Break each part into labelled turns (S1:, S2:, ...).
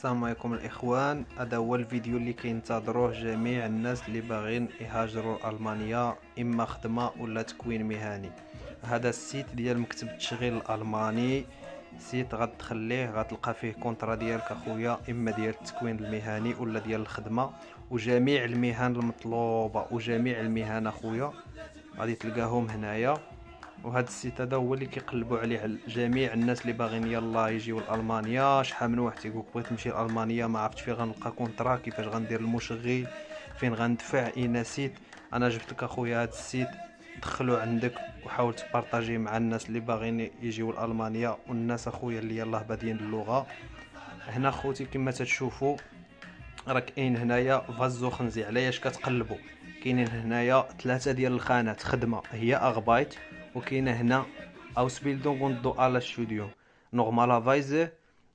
S1: السلام عليكم الاخوان. هذا هو الفيديو اللي كينتظروه جميع الناس اللي باغين يهاجروا المانيا، اما خدمه ولا تكوين مهني. هذا السيت ديال مكتب التشغيل الالماني، سيت غتدخل ليه غتلقى فيه كونطرا ديالك اخويا، اما ديال التكوين المهني ولا ديال الخدمه، وجميع المهن المطلوبه وجميع المهن اخويا غادي تلقاهم هنايا. وهذا السيت هذا هو اللي كيقلبوا عليه جميع الناس اللي باغيين يلا يجيو لالمانيا. شحال من واحد تيقولك بغيت نمشي لالمانيا ما عرفتش فين غنلقى كونطرا، كيفاش غندير المشغل، فين غندفع، اين سيت. انا جبت لك اخويا هذا السيت، دخلوا عندك وحاول تبارطاجي مع الناس اللي باغيين يجيو لالمانيا والناس اخويا اللي يلاه بادين اللغه. هنا خوتي كما تتشوفوا راك كاين هنايا فازو خنزي. علاش كتقلبوا؟ كاينين هنايا ثلاثه ديال الخانات خدمه هي اغبايت، وكاينه هنا اوسبيلدونغ und duales Studium. normalerweise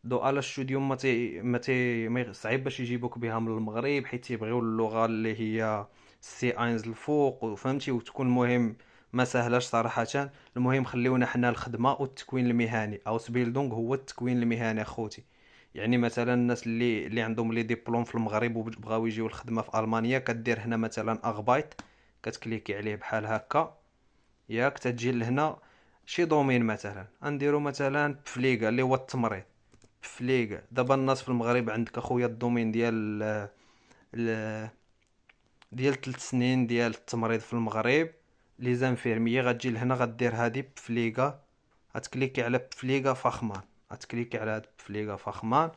S1: duales Studium ما صعيب باش يجيبوك بها من المغرب، حيت تيبغيو اللغه اللي هي سي 1 الفوق، وفهمتي، وتكون مهم ما سهلاش صراحه. المهم خليونا حنا الخدمه والتكوين المهني. اوسبيلدونغ هو التكوين المهني اخوتي. يعني مثلا الناس اللي عندهم لي ديبلوم في المغرب وبغاو يجيو الخدمه في المانيا، كدير هنا مثلا اغبايت، كتكليكي عليه بحال هكا، ياك تجي لهنا شي دومين. مثلا نديرو مثلا بفليغا اللي هو التمريض. بفليغا دابا الناس في المغرب عندك اخويا الدومين ال- ديال 3 سنين ديال التمريض في المغرب، لي زانفيرميي. غتجي لهنا غدير هادي بفليغا، غتكليكي على بفليغا فخمان، غتكليكي على هاد بفليغا فخمان.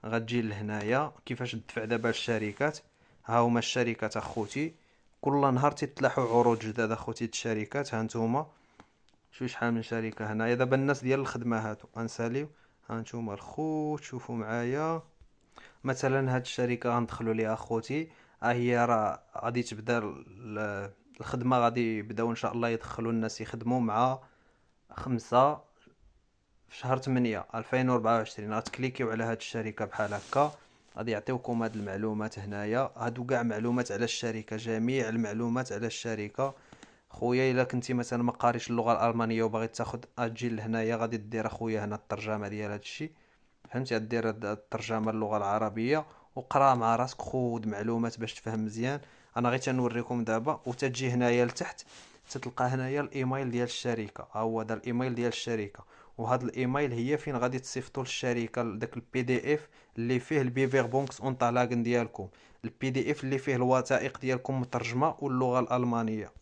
S1: غتجي لهنايا كيفاش تدفع دابا الشركات. ها هما الشركات اخوتي، كل نهار تيطلعوا عروض جداد اخوتي الشركات. ها نتوما شوف شحال من شركه هنايا دابا الناس ديال الخدمه هادو غنساليو. ها نتوما الخوت شوفوا معايا، مثلا هاد الشركه غندخلوا ليها اخوتي. ها هي راه غادي تبدا الخدمه، غادي يبداو ان شاء الله يدخلوا الناس يخدموا مع 5 في شهر 8 2024. غتكليكيو على هاد الشركه بحال هكا، غادي يعطيوكم هاد المعلومات هنايا. هادو كاع معلومات على الشركه، جميع المعلومات على الشركه. خويا الا كنتي مثلا ما قاريش اللغه الالمانيه وباغي تاخد اجي لهنايا، غادي دير اخويا هنا الترجمه ديال هادشي، فهمتي؟ غدير الترجمه اللغه العربيه وقرا مع راسك، خود معلومات باش تفهم مزيان. انا غير تنوريكم دابا. وتجي هنايا لتحت تتلقى هنايا الايميل ديال الشركه. ها هو هذا الايميل ديال الشركه، وهذا الايميل هي فين غادي تصيفطوا للشركه داك البي دي اف اللي فيه البيفيربونكس اونطالاغن ديالكم، البي دي اف اللي فيه الوثائق ديالكم مترجمه واللغه الالمانيه.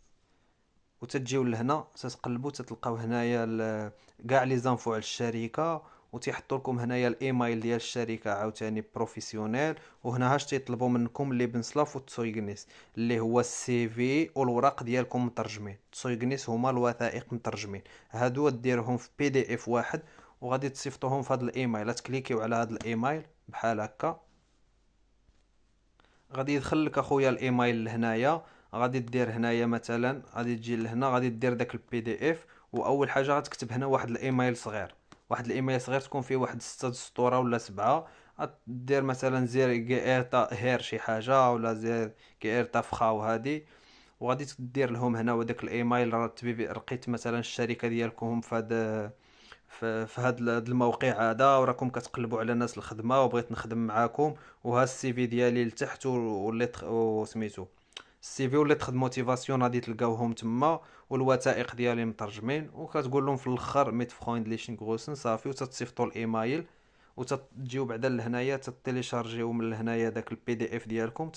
S1: وتجيو لهنا تتقلبوا تتلقاو هنايا كاع لي زانفو على الشركه، وتيحطوا لكم هنايا الايميل ديال الشركه عاوتاني بروفيسيونيل. وهنا هاش تيطلبوا منكم اللي بنسلاف والتسويغنيس، اللي هو السي في والوراق ديالكم مترجمين. التسويغنيس هما الوثائق مترجمين، هادو ديرهم في بي دي اف واحد وغادي تصيفطوهم في هذا الايميل. تكليكيو على هذا الايميل بحال هكا، غادي يدخل لك اخويا الايميل لهنايا. غادي دير هنايا مثلا، غادي تجي لهنا غادي دير داك البي دي اف، واول حاجه غتكتب هنا واحد الايميل صغير، واحد الايميل صغير تكون فيه واحد 6 سطور ولا 7. غدير مثلا زير جيرتا هير شي حاجه، ولا زير جيرتا فخاو هادي. وغادي تدير لهم هنا وداك الايميل، راه لقيت مثلا الشركه ديالكم في هذا في هاد الموقع هذا، وراكم كتقلبوا على ناس الخدمه وبغيت نخدم معاكم. وها السي في ديالي لتحت وسميتو السي في وليت موتيفاسيون غادي تلقاوهم تما، والوثائق ديالي مترجمين. وكتقول لهم في الاخر ميت فخويندليشن غروسن صافي، وتتصيفطوا الايميل. وتجيو بعدا لهنايا تيليشارجيو من هنايا داك البي دي اف ديالكم،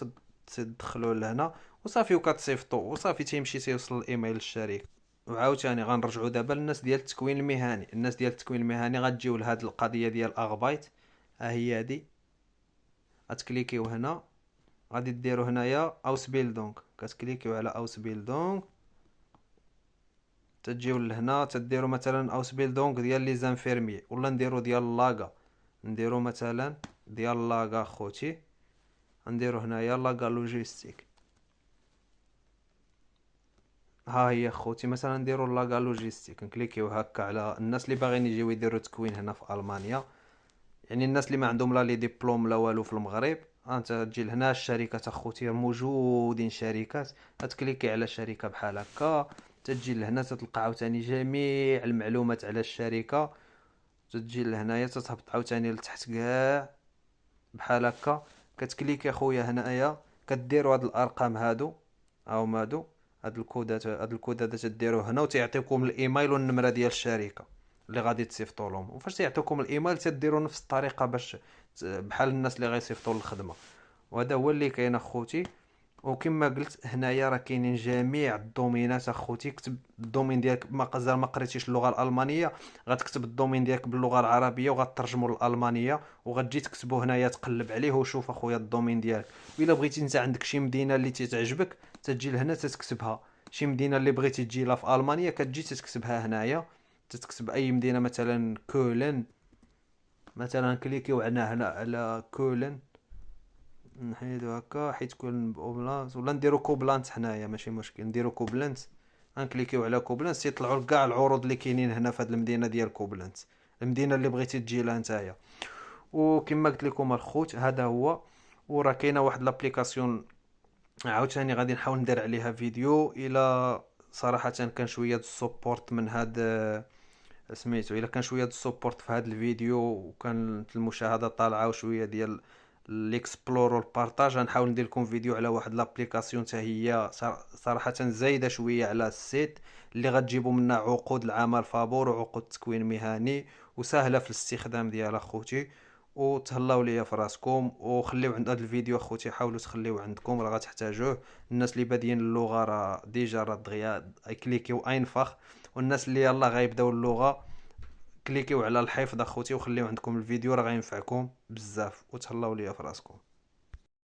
S1: تدخلوه لهنا وصافي، وكتصيفطوا وصافي تيمشي تيوصل الايميل للشركه. وعاوتاني غنرجعوا دابا للناس ديال التكوين المهني. الناس ديال التكوين المهني غتجيو لهاد القضيه ديال اغبايت. ها هي هادي، غتكليكيو هنا، غادي ديروا هنايا اوس بيلدونغ، كتكليكيو على اوس بيلدونغ. تجيو لهنا تديروا مثلا اوس بيلدونغ ديال لي زانفيرمي، ولا نديروا ديال لاغا. نديروا مثلا ديال لاغا خوتي، نديروا هنايا لاغا لوجيستيك. ها هي خوتي مثلا نديروا لاغا لوجيستيك، نكليكيو هكا على الناس اللي باغيين يجيو يديروا تكوين هنا في المانيا. يعني الناس اللي ما عندهم لا لي ديبلوم لا والو في المغرب. انت تجي لهنا الشركات اخوتي موجودين شركات، تكليكي على شركه بحال هكا. تجي لهنا تلقى عاوتاني جميع المعلومات على الشركه. تجي لهنايا تتهبط عاوتاني لتحت كاع، بحال هكا. كتكليكي خويا هنايا، كديروا هاد الارقام هادو، هادو، هاد الكودات تديروا هنا، وتيعطيكم الايميل والنمره ديال الشركه اللي غادي تصيفطوا لهم. وفاش تيعطيكم الايميل تديروا نفس الطريقه باش بحال الناس اللي غيصيفطوا للخدمه. وهذا هو اللي كاين اخوتي. وكما قلت هنايا راه كاينين جميع الدومينات اخوتي. كتب الدومين ديالك، ما قريتيش اللغه الالمانيه، غتكتب الدومين ديالك باللغه العربيه وغترجمو للالمانيه، وغتجي تكتبو هنايا، تقلب عليه وشوف اخويا الدومين ديالك. الا بغيتي انت عندك شي مدينه اللي تتعجبك، تجي لهنا تتكتبها. شي مدينه اللي بغيتي تجي لها في المانيا، كتجي تتكتبها هنايا. تتكتب اي مدينه، مثلا كولن، مثلا كليكيو هنا على كولن. نحيدو هكا حيت كون بأوبلانس، ولا نديرو كوبلانت حنايا، ماشي مشكل نديرو كوبلانت. غنكليكيو على كوبلانت، يطلعوا لك كاع العروض اللي كاينين هنا في هاد المدينه ديال كوبلانت، المدينه اللي بغيتي تجي لها نتايا. وكما قلت لكم الخوت، هذا هو. وراه كاينه واحد لابليكاسيون عاوتاني غادي نحاول ندير عليها فيديو، الى صراحه كان شويه د السبورت من هاد سميتو، الا كان شويه د السبورت في هاد الفيديو، وكانت المشاهده طالعه وشويه ديال الاكسبلور والبارطاج، غنحاول ندير لكم فيديو على واحد لابليكاسيون حتى هي صراحه زايده شويه على السيت، اللي غتجيبوا منها عقود العمل فابور وعقود تكوين مهني، وسهله في الاستخدام ديالها خوتي. وتهلاو ليا في راسكم، وخليو عند هذا الفيديو اخوتي، حاولوا تخليوه عندكم، راه غتحتاجوه. الناس اللي بادين اللغه راه ديجا راه دغيا كليكيو اينفخ، والناس اللي يلاه غيبداو اللغه كليكيو على الحفظ اخوتي، وخليو عندكم الفيديو، راه غينفعكم بزاف. وتهلاو ليا في راسكم.